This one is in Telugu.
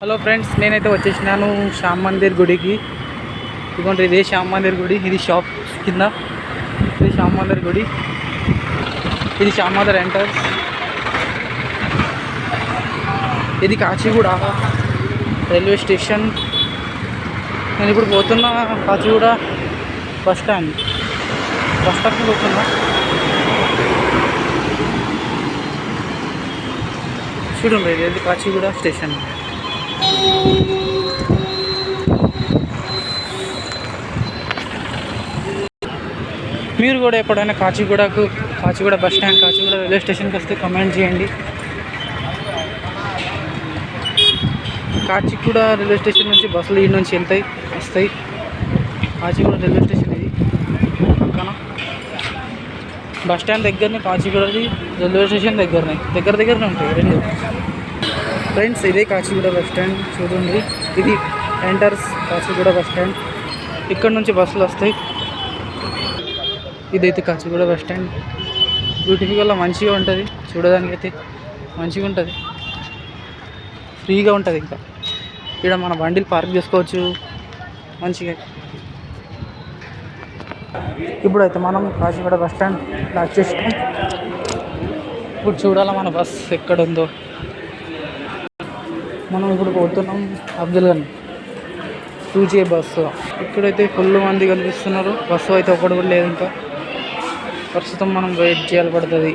హలో ఫ్రెండ్స్, నేనైతే వచ్చేసినాను శ్యామ్ మందిర్ గుడికి. ఇదిగోండి, ఇదే శ్యామ్ మందిర్ గుడి. ఇది షాప్ కింద. ఇది శ్యామ్ మందిర్ గుడి. ఇది శ్యామ్ మందిర్ ఎంటర్స్. ఇది కాచిగూడ రైల్వే స్టేషన్. నేను ఇప్పుడు పోతున్నా కాచిగూడ బస్ స్టాప్కి పోతున్నా. చూడండి, ఇది కాచిగూడ స్టేషన్. మీరు కూడా ఎప్పుడైనా Kacheguda bus stand, Kacheguda railway స్టేషన్కి వస్తే కమెంట్ చేయండి. కాచిగూడ రైల్వే స్టేషన్ నుంచి బస్సులు ఈ నుంచి వస్తాయి. కాచిగూడ రైల్వే స్టేషన్ ఇది పక్కన. బస్ స్టాండ్ దగ్గరనే కాచిగూడది, రైల్వే స్టేషన్ దగ్గరనే ఉంటాయి రెండు. ఫ్రెండ్స్, ఇదే కాచిగూడ బస్ స్టాండ్. చూడండి, ఇది ఎంటర్స్ కాచిగూడ బస్ స్టాండ్. ఇక్కడ నుంచి బస్సులు వస్తాయి. ఇదైతే కాచిగూడ బస్ స్టాండ్. బ్యూటిఫుల్గా మంచిగా ఉంటుంది, చూడడానికి అయితే మంచిగా ఉంటుంది, ఫ్రీగా ఉంటుంది. ఇంకా ఇక్కడ మన బండిలు పార్క్ చేసుకోవచ్చు మంచిగా. ఇప్పుడైతే మనం కాచిగూడ బస్ స్టాండ్ లాక్ చేస్తాం. ఇప్పుడు చూడాలి మన బస్ ఎక్కడ ఉందో. మనం ఇప్పుడు పోతున్నాం అఫ్జల్గంజ్ 2J బస్సు. ఇక్కడైతే ఫుల్ మంది కనిపిస్తున్నారు. బస్సు అయితే ఒకటి కూడా లేదు. ఇంకా ప్రస్తుతం మనం వెయిట్ చేయాలి పడుతుంది.